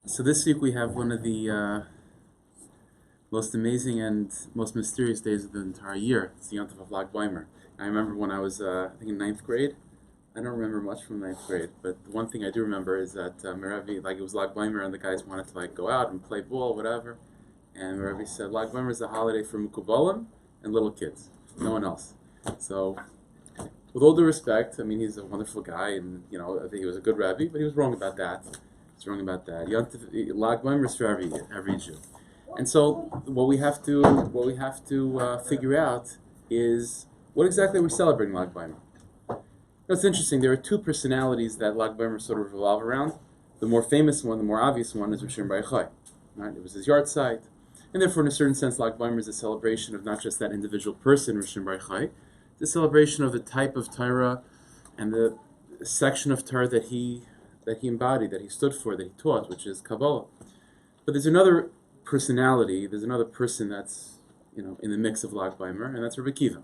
So this week we have one of the most amazing and most mysterious days of the entire year. It's the Yontif of Lag Baimer. I remember when I was, I think in ninth grade. I don't remember much from ninth grade, but the one thing I do remember is that Meravi, like it was Lag Baimer, and the guys wanted to like go out and play ball, whatever. And Meravi said, Lag Baimer is a holiday for Mukubalim and little kids, no one else. So, with all due respect, I mean he's a wonderful guy, and I think he was a good Rabbi, but he was wrong about that. He's wrong about that. Lag Baimer is for every Jew. And so what we have to figure out is what exactly are we celebrating Lag Baimer. It's interesting. There are two personalities that Lag Baimer sort of revolve around. The more famous one, the more obvious one, is Rosh Bar Yochai. Right? It was his yard site, and therefore, in a certain sense, Lag Baimer is a celebration of not just that individual person, Rosh Bar Yochai, it's a celebration of the type of Torah and the section of Torah that he embodied, that he stood for, that he taught, which is Kabbalah. But there's another personality, there's another person that's in the mix of Lag Baimer, and that's Rabbi Akiva.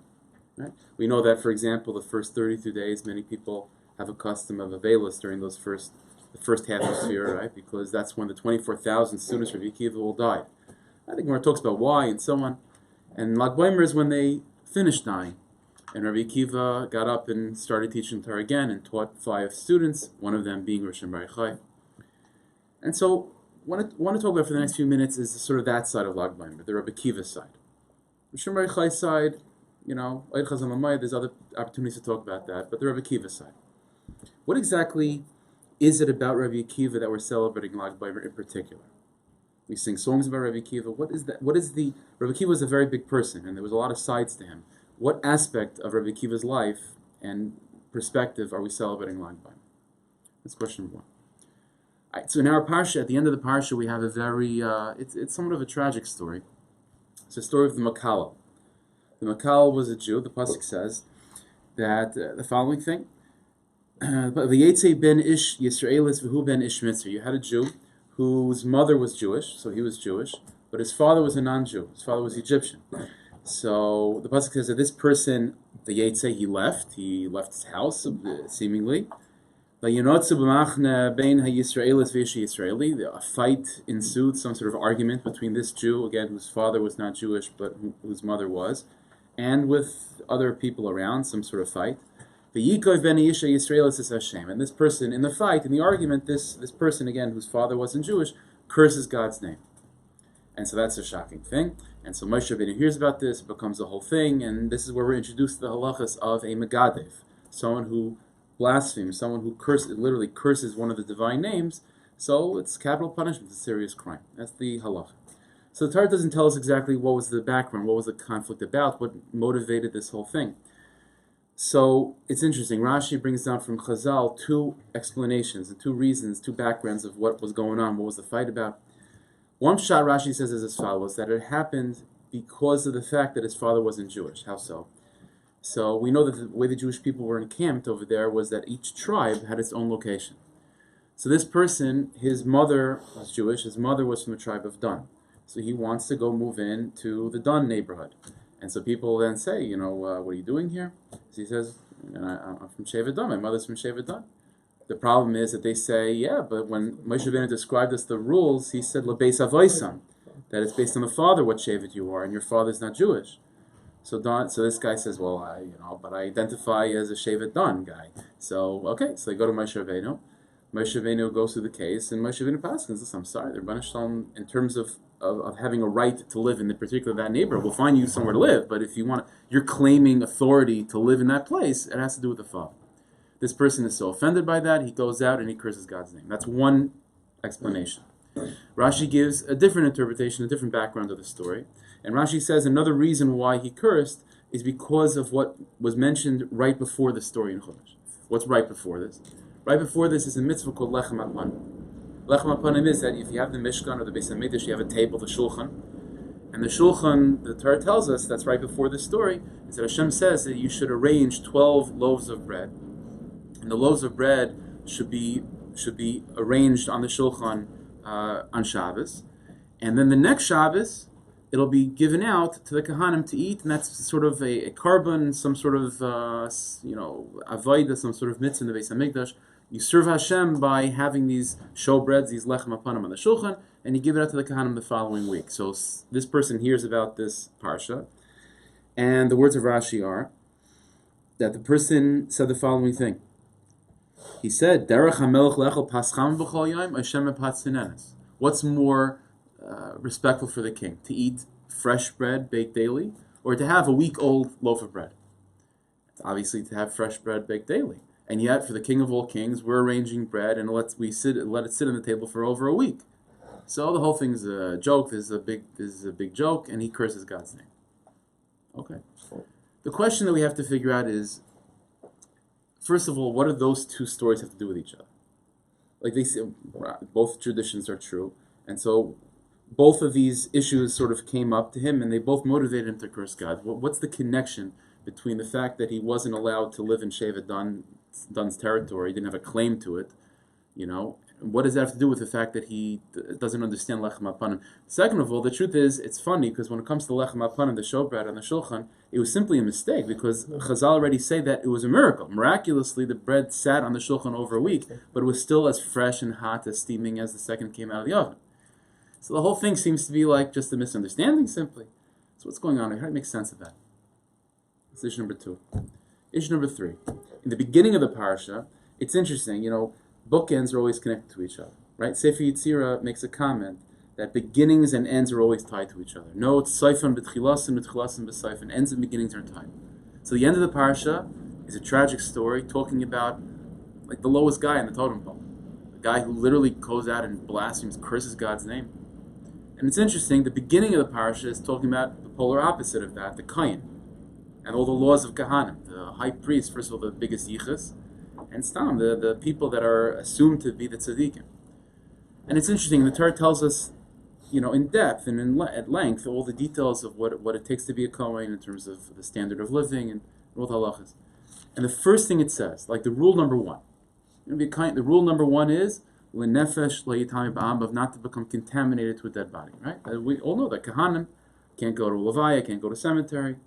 Right? We know that, for example, the first 32 days, many people have a custom of Avelis during the first half of Sfira, right? Because that's when the 24,000 students of Rabbi Akiva all died. I think Gemara talks about why and so on. And Lag Baimer is when they finished dying. And Rabbi Akiva got up and started teaching Torah again and taught 5 students, one of them being Rosh Bar Yochai. And so, what I want to talk about for the next few minutes is sort of that side of Lag Baimer, the Rabbi Akiva side. Rosh Bar Yochai side, there's other opportunities to talk about that, but the Rabbi Akiva side. What exactly is it about Rabbi Akiva that we're celebrating Lag Baimer in particular? We sing songs about Rabbi Akiva. What is that? Rabbi Akiva was a very big person, and there was a lot of sides to him. What aspect of Rabbi Akiva's life and perspective are we celebrating Lag Baimer? That's question number one. All right, so in our parsha, at the end of the parsha, we have a very, it's somewhat of a tragic story. It's a story of the Makal. The Makal was a Jew. The pasuk says that the following thing: "V'yetzei ben ish Yisraelis v'hu ben ish Mitzri." You had a Jew whose mother was Jewish, so he was Jewish, but his father was a non-Jew. His father was Egyptian. So the pasuk says that this person, the Yetzei, he left his house, seemingly. A fight ensued, some sort of argument between this Jew, again, whose father was not Jewish, but whose mother was, and with other people around, some sort of fight. And this person, in the fight, in the argument, this person, again, whose father wasn't Jewish, curses God's name. And so that's a shocking thing. And so Moshe Rabbeinu hears about this, it becomes a whole thing, and this is where we're introduced to the halachas of a megadev, someone who blasphemes, someone who literally curses one of the divine names. So it's capital punishment, it's a serious crime. That's the halacha. So the Torah doesn't tell us exactly what was the background, what was the conflict about, what motivated this whole thing. So it's interesting. Rashi brings down from Chazal 2 explanations and 2 reasons, 2 backgrounds of what was going on, what was the fight about. One shot Rashi says is as follows, that it happened because of the fact that his father wasn't Jewish. How so? So we know that the way the Jewish people were encamped over there was that each tribe had its own location. So this person, his mother was Jewish, his mother was from the tribe of Dan. So he wants to go move in to the Dan neighborhood. And so people then say, what are you doing here? So he says, I'm from Shevet Dan, my mother's from Shevet Dan. The problem is that they say, yeah, but when Moshe Rabbeinu described us the rules, he said, Lebeis Avoisam, that it's based on the father what Shevet you are, and your father's not Jewish. So this guy says, well, but I identify as a Shevet Dan guy. So, okay, so they go to Moshe Rabbeinu. Moshe Rabbeinu goes through the case, and Moshe Rabbeinu passes and says, I'm sorry, the Rebbeinu Shalom, in terms of having a right to live in the particular that neighborhood, we'll find you somewhere to live, but if you're claiming authority to live in that place, it has to do with the father. This person is so offended by that, he goes out and he curses God's name. That's one explanation. Rashi gives a different interpretation, a different background of the story. And Rashi says another reason why he cursed is because of what was mentioned right before the story in Chumash. What's right before this? Right before this is a mitzvah called Lechem Apanim. Lechem Apanim is that if you have the Mishkan or the Beis HaMikdash, you have a table, the Shulchan. And the Shulchan, the Torah tells us, that's right before the story, is that Hashem says that you should arrange 12 loaves of bread. And the loaves of bread should be arranged on the Shulchan on Shabbos. And then the next Shabbos, it'll be given out to the Kahanim to eat, and that's sort of a carbon, some sort of, avodah, some sort of mitzvah in the Beis HaMikdash. You serve Hashem by having these showbreads, these lechem apanim on the shulchan, and you give it out to the kahanim the following week. So this person hears about this parsha, and the words of Rashi are that the person said the following thing. He said, "Derech hamelech lechel pascham b'chol yom, Hashem epatzinenes." What's more respectful for the king, to eat fresh bread baked daily, or to have a week-old loaf of bread? It's obviously to have fresh bread baked daily. And yet, for the King of all kings, we're arranging bread and let it sit on the table for over a week. So the whole thing's a joke. This is a big joke, and he curses God's name. Okay. The question that we have to figure out is, first of all, what do those two stories have to do with each other? Like they say, both traditions are true, and so both of these issues sort of came up to him, and they both motivated him to curse God. What's the connection between the fact that he wasn't allowed to live in Shevet Dun's territory, he didn't have a claim to it, what does that have to do with the fact that he doesn't understand Lechem Apanim? Second of all, the truth is, it's funny, because when it comes to Lechem Apanim, the showbread on the shulchan, it was simply a mistake, because Chazal already say that it was a miracle. Miraculously, the bread sat on the shulchan over a week, but it was still as fresh and hot, as steaming as the second came out of the oven. So the whole thing seems to be like just a misunderstanding, simply. So what's going on here? How do you make sense of that? That's issue number 2. Issue number 3. In the beginning of the parsha, it's interesting, bookends are always connected to each other, right? Sefer Yetzirah makes a comment that beginnings and ends are always tied to each other. No, it's seifan b'tchilasim b'seifan. Ends and beginnings are tied. So the end of the parsha is a tragic story talking about like the lowest guy in the totem pole, the guy who literally goes out and blasphemes, curses God's name. And it's interesting, the beginning of the parsha is talking about the polar opposite of that, the Kayin, and all the laws of Kahanim, the high priest, first of all, the biggest yichus, and Stam, the people that are assumed to be the tzaddikim. And it's interesting, the Torah tells us, in depth and at length, all the details of what it takes to be a Kohen in terms of the standard of living and all the halachas. And the first thing it says, like the rule number 1, the rule number 1 is, l'nefesh le'yitami ba'am, of not to become contaminated to a dead body, right? We all know that Kahanim can't go to a levaya, can't go to a cemetery.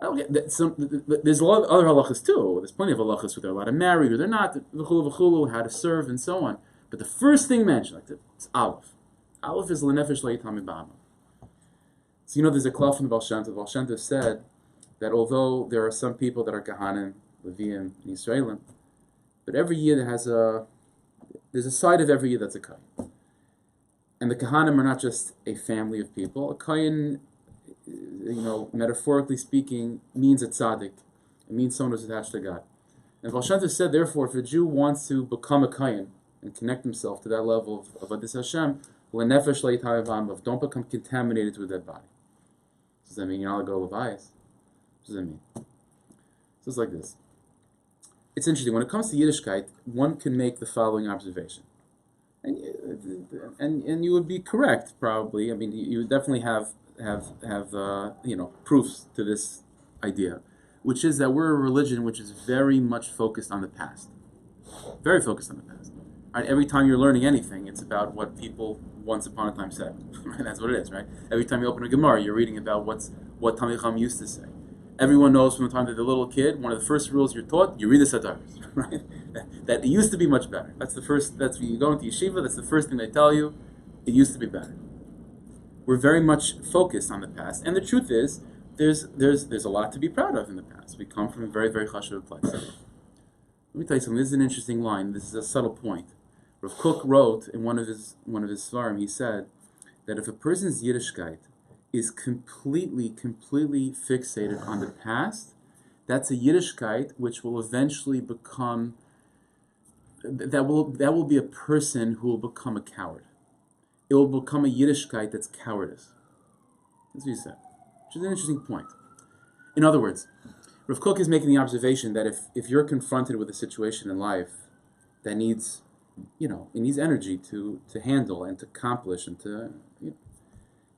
There's a lot of other halachas too. There's plenty of halachas where they're allowed to marry or they're not, v'chulu, how to serve and so on. But the first thing mentioned, it's Aleph. Aleph is l'nefesh le'yitami ba'am. So there's a klal from the Baal Shem Tov. The Baal Shem Tov said that although there are some people that are Kahanim, Leviim, and Yisraelim, but every year there's a side of every year that's a Kayin. And the Kahanim are not just a family of people. A Kayin, metaphorically speaking, means a tzaddik. It means someone who's attached to God. And Baal Shem Tov said, therefore, if a Jew wants to become a Kayin and connect himself to that level of Adis Hashem, l'nefesh le'yitami ba'am, don't become contaminated to a dead body. Does that mean you're not going to go levias? What does that mean? So it's like this. It's interesting. When it comes to Yiddishkeit, one can make the following observation, and you would be correct, probably. I mean, you would definitely have proofs to this idea, which is that we're a religion which is very much focused on the past, very focused on the past. Right? Every time you're learning anything, it's about what people once upon a time said. Right? That's what it is, right? Every time you open a Gemara, you're reading about what Talmid Chacham used to say. Everyone knows from the time that they're a little kid, one of the first rules you're taught, you read the Sataris, right? That it used to be much better. That's when you go into yeshiva, that's the first thing they tell you, it used to be better. We're very much focused on the past. And the truth is, there's a lot to be proud of in the past. We come from a very, very chashuv place. Let me tell you something, this is an interesting line, this is a subtle point. Rav Kook wrote in one of his svarim, he said that if a person's Yiddishkeit is completely fixated on the past, that's a Yiddishkeit which will eventually become, that will be a person who will become a coward. It will become a Yiddishkeit that's cowardice. That's what he said, which is an interesting point. In other words, Rav Kook is making the observation that if you're confronted with a situation in life that needs, it needs energy to handle and to accomplish and to,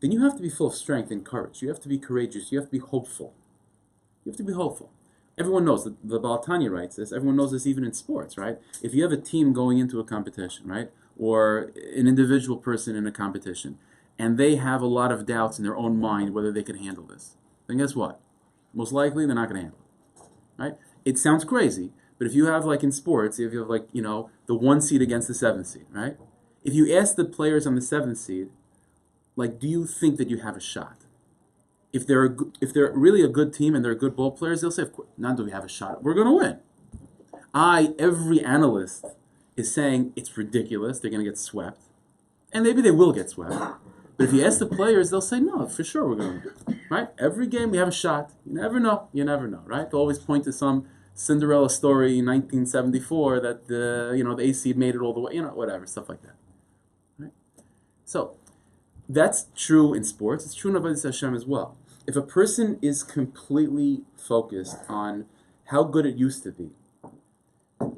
then you have to be full of strength and courage. You have to be courageous. You have to be hopeful. You have to be hopeful. Everyone knows, the Baal Tanya writes this, everyone knows this even in sports, right? If you have a team going into a competition, right, or an individual person in a competition, and they have a lot of doubts in their own mind whether they can handle this, then guess what? Most likely they're not going to handle it, right? It sounds crazy, But if you have, like in sports, if you have, like, the 1 seed against the 7 seed, right? If you ask the players on the 7 seed, like, do you think that you have a shot? If they're really a good team and they're good ball players, they'll say, of course, not do we have a shot. We're going to win. Every analyst is saying it's ridiculous. They're going to get swept. And maybe they will get swept. But if you ask the players, they'll say, no, for sure we're going to win. Right? Every game we have a shot. You never know. You never know, right? They'll always point to some Cinderella story in 1974 that the A seed made it all the way, whatever, stuff like that. Right? So that's true in sports. It's true in Avodas Hashem as well. If a person is completely focused on how good it used to be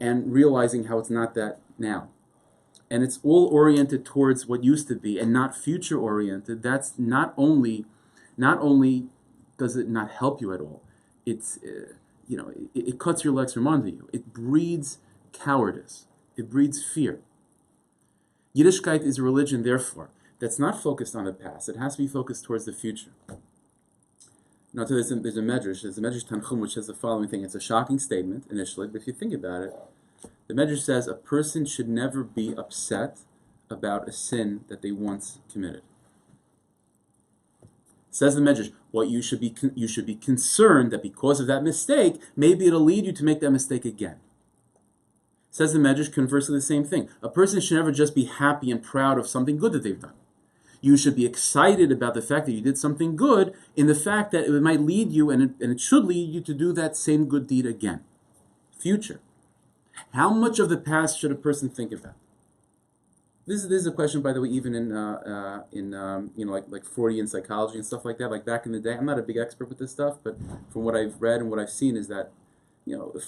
and realizing how it's not that now, and it's all oriented towards what used to be and not future oriented, that's not only does it not help you at all, it's it cuts your legs from under you. It breeds cowardice. It breeds fear. Yiddishkeit is a religion, therefore, that's not focused on the past. It has to be focused towards the future. Now, there's a Medrash Tanchum, which says the following thing. It's a shocking statement initially, but if you think about it, the Medrash says a person should never be upset about a sin that they once committed. Says the Medrash, you should be concerned that because of that mistake, maybe it'll lead you to make that mistake again. Says the Medrash, conversely, the same thing. A person should never just be happy and proud of something good that they've done. You should be excited about the fact that you did something good, in the fact that it might lead you, and it should lead you to do that same good deed again. Future. How much of the past should a person think about? This is a question, by the way, even in like Freudian psychology and stuff like that. Like back in the day, I'm not a big expert with this stuff, but from what I've read and what I've seen is that,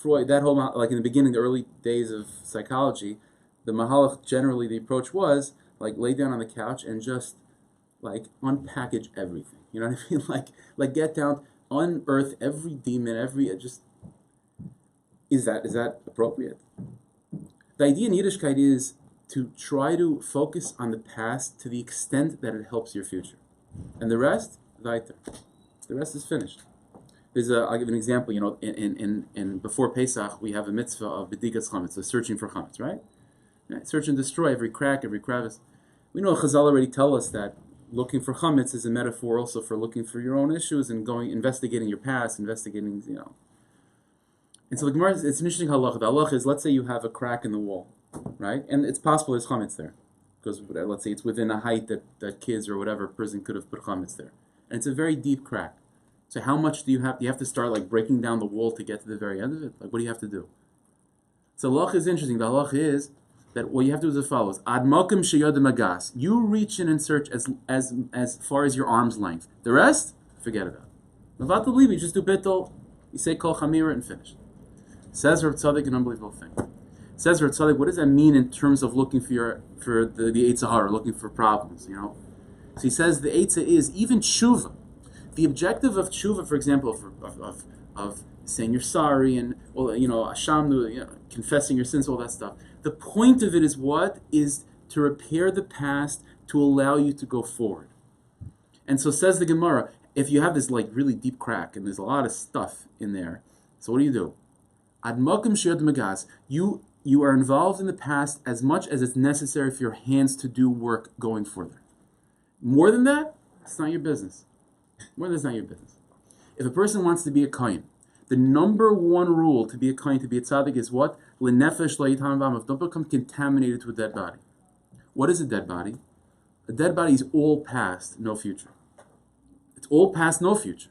Freud, that whole, like in the beginning, the early days of psychology, the Mahalach, generally the approach was like lay down on the couch and just like unpackage everything. You know what I mean? Like get down, unearth every demon, is that appropriate? The idea in Yiddishkeit is to try to focus on the past to the extent that it helps your future. And the rest, weiter. The rest is finished. I'll give an example. In before Pesach, we have a mitzvah of bedikas chametz, so searching for chametz, right? Search and destroy every crack, every crevice. We know Chazal already tell us that looking for chametz is a metaphor also for looking for your own issues and investigating your past, And so the Gemara, it's an interesting halacha. The halacha is, let's say you have a crack in the wall, right? And it's possible there's chametz there, because let's say it's within a height that kids or whatever person could have put chametz there, and it's a very deep crack. So how much do you have? Do you have to start like breaking down the wall to get to the very end of it? Like, what do you have to do? So halacha is interesting. The halacha is that what you have to do is as follows: Ad malkim sheyod magas. You reach in and search as far as your arm's length. The rest, forget about it. Mevatel bli, you just do bittul. You say kol chamira and finish. Says Rav Tzaddik, an unbelievable thing. Says Rav Tzaddik, what does that mean in terms of looking for the Eitzah Hara, looking for problems? So he says the Eitzah is even tshuva. The objective of tshuva, for example, of saying you're sorry and ashamnu, confessing your sins, all that stuff. The point of it is what is to repair the past to allow you to go forward. And so says the Gemara, if you have this like really deep crack and there's a lot of stuff in there, so what do? Ad malkim sheyod magas. You are involved in the past as much as it's necessary for your hands to do work going further. More than that, it's not your business. More than that's not your business. If a person wants to be a kohen, the number one rule to be a kohen, to be a tzaddik, is what? L'nefesh lo yitam v'amav. Don't become contaminated to a dead body. What is a dead body? A dead body is all past, no future. It's all past, no future.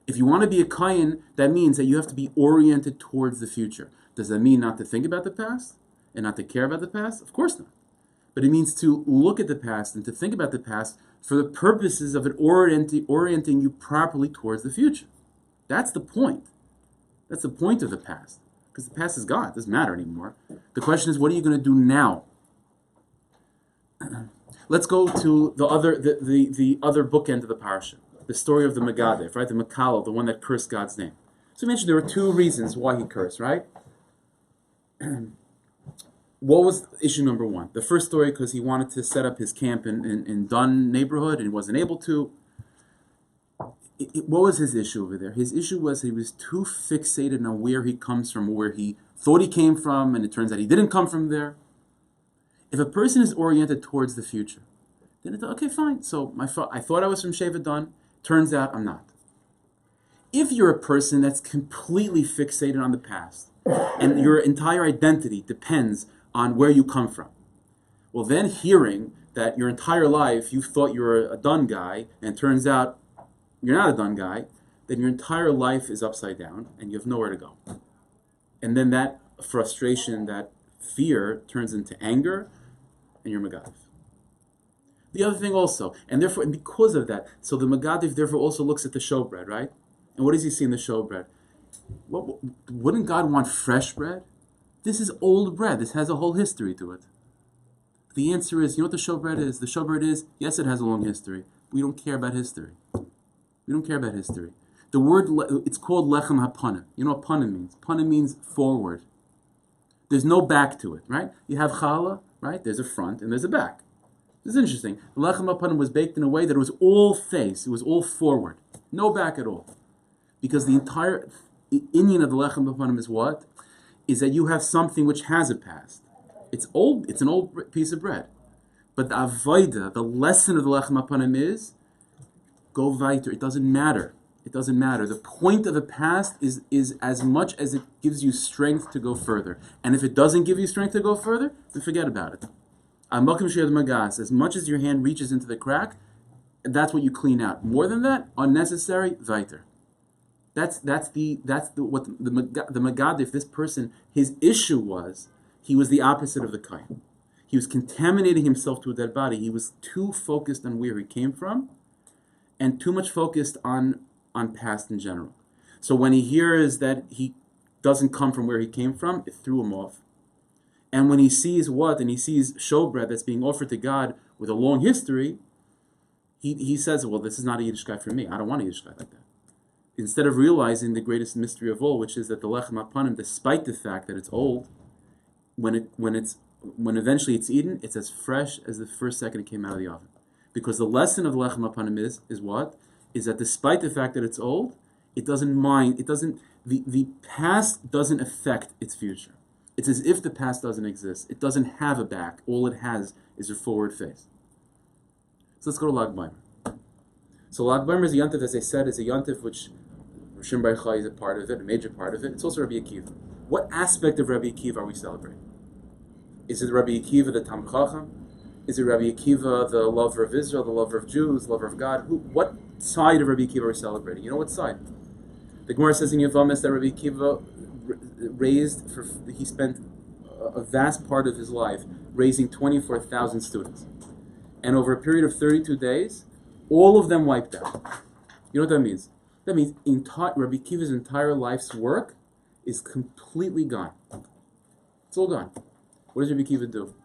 If you want to be a kohen, that means that you have to be oriented towards the future. Does that mean not to think about the past and not to care about the past? Of course not. But it means to look at the past and to think about the past for the purposes of it orienting you properly towards the future. That's the point. That's the point of the past. Because the past is gone. It doesn't matter anymore. The question is, what are you going to do now? Let's go to the other bookend of the parasha. The story of the Megadef, right? The Makalo, the one that cursed God's name. So we mentioned there were two reasons why he cursed, right? What was issue number one? The first story, because he wanted to set up his camp in Dun neighborhood and he wasn't able to. What was his issue over there? His issue was he was too fixated on where he comes from, where he thought he came from, and it turns out he didn't come from there. If a person is oriented towards the future, then it's okay, fine. So I thought I was from Sheva Dan. Turns out I'm not. If you're a person that's completely fixated on the past, and your entire identity depends on where you come from, well, then hearing that your entire life you thought you were a done guy, and it turns out you're not a done guy, then your entire life is upside down, and you have nowhere to go. And then that frustration, that fear, turns into anger, and you're Megadif. The other thing also, and therefore, and because of that, so the Megadif therefore also looks at the showbread, right? And what does he see in the showbread? Wouldn't God want fresh bread? This is old bread. This has a whole history to it. The answer is, you know what the showbread is? The showbread is, yes, it has a long history. We don't care about history. We don't care about history. The word, it's called lechem hapanim. You know what panim means? Panim means forward. There's no back to it, right? You have challah, right? There's a front and there's a back. This is interesting. The lechem hapanim was baked in a way that it was all face. It was all forward. No back at all. Because the entire inyan of the lechem hapanim is what? Is that you have something which has a past. It's old. It's an old piece of bread. But the avodah, the lesson of the lechem hapanim is, go weiter. It doesn't matter. It doesn't matter. The point of the past is as much as it gives you strength to go further. And if it doesn't give you strength to go further, then forget about it. As much as your hand reaches into the crack, that's what you clean out. More than that, unnecessary, weiter. That's what the Megadif, this person, his issue was, he was the opposite of the Kain. He was contaminating himself to a dead body. He was too focused on where he came from, and too much focused on past in general. So when he hears that he doesn't come from where he came from, it threw him off. And when he sees and he sees showbread that's being offered to God with a long history, he says, well, this is not a Yiddish guy for me. I don't want a Yiddish guy like that. Instead of realizing the greatest mystery of all, which is that the lechem hapanim, despite the fact that it's old, when eventually it's eaten, it's as fresh as the first second it came out of the oven. Because the lesson of the lechem hapanim is what? Is that despite the fact that it's old, it doesn't mind, the past doesn't affect its future. It's as if the past doesn't exist. It doesn't have a back. All it has is a forward face. So let's go to Lag Baimer. So Lag Baimer is a yontif, as I said, is a yontif which Rishon Bar Yochai is a part of it, a major part of it. It's also Rabbi Akiva. What aspect of Rabbi Akiva are we celebrating? Is it Rabbi Akiva, the Tam Chacham? Is it Rabbi Akiva, the lover of Israel, the lover of Jews, the lover of God? What side of Rabbi Akiva are we celebrating? You know what side? The Gemara says in Yavamis that Rabbi Akiva he spent a vast part of his life raising 24,000 students. And over a period of 32 days, all of them wiped out. You know what that means? That means Rabbi Akiva's entire life's work is completely gone. It's all gone. What does Rabbi Akiva do?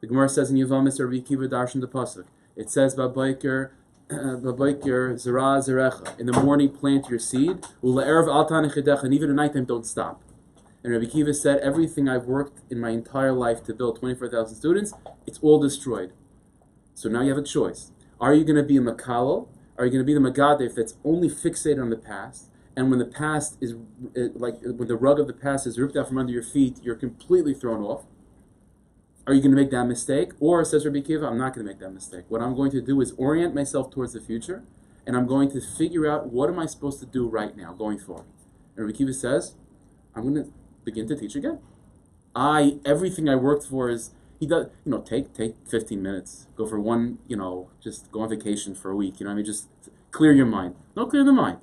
The Gemara says in Yavamis, Rabbi Akiva darshan the pasuk. It says, "Babayker zera zerecha." In the morning, plant your seed. U'le'erev al tanichedecha, and even at nighttime, don't stop. And Rabbi Akiva said, everything I've worked in my entire life to build 24,000 students, it's all destroyed. So now you have a choice. Are you going to be a Makalo? Are you going to be the Megadif that's only fixated on the past? And when the past is, when the rug of the past is ripped out from under your feet, you're completely thrown off. Are you going to make that mistake? Or, says Rabbi Akiva, I'm not going to make that mistake. What I'm going to do is orient myself towards the future, and I'm going to figure out what am I supposed to do right now, going forward. And Rabbi Akiva says, I'm going to begin to teach again. Everything I worked for is, he does, take 15 minutes, go for one, just go on vacation for a week, just clear your mind. Don't clear the mind.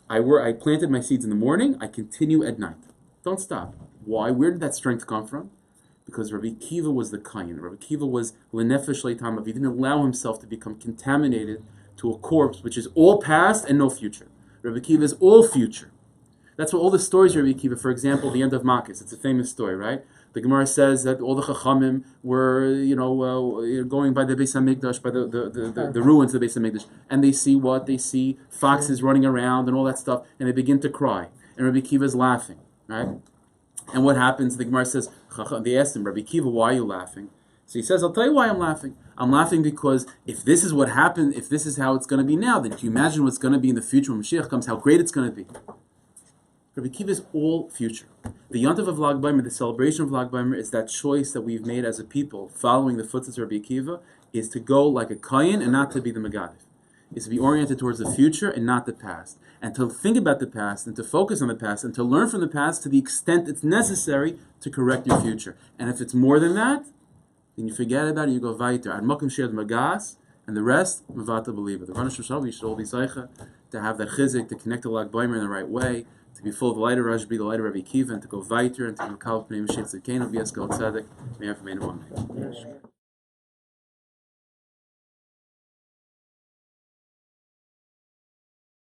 I planted my seeds in the morning, I continue at night. Don't stop. Why? Where did that strength come from? Because Rabbi Akiva was the kain. Rabbi Akiva was lenefesh leitamav. He didn't allow himself to become contaminated to a corpse which is all past and no future. Rabbi Akiva is all future. That's what all the stories of Rabbi Akiva, for example, the end of Makis, it's a famous story, right? The Gemara says that all the Chachamim were, going by the Beis HaMikdash, by the ruins of the Beis HaMikdash, and they see what? They see foxes running around and all that stuff, and they begin to cry. And Rabbi Akiva is laughing, right? And what happens? The Gemara says, they asked him, Rabbi Akiva, why are you laughing? So he says, I'll tell you why I'm laughing. I'm laughing because if this is what happened, if this is how it's going to be now, then can you imagine what's going to be in the future when Mashiach comes, how great it's going to be? Rabbi Akiva is all future. The Yontav of Lag Baimer, the celebration of Lag Baimer, is that choice that we've made as a people, following the footsteps of Rabbi Akiva, is to go like a Kayin and not to be the Megadif. Is to be oriented towards the future and not the past. And to think about the past and to focus on the past and to learn from the past to the extent it's necessary to correct your future. And if it's more than that, then you forget about it, you go weiter. Ad Mokim She'ad Magas, and the rest, Mavata Believer. The Rosh Hashanah, we should all be Zaycha to have that chizik, to connect the Lag Baimer in the right way, to be full of the light of Rashbi, the light of Rabbi Akiva, and to go weiter, and to be Makal Pnei Yussie Zakutinsky, V'Yeskel Tzedek, may I have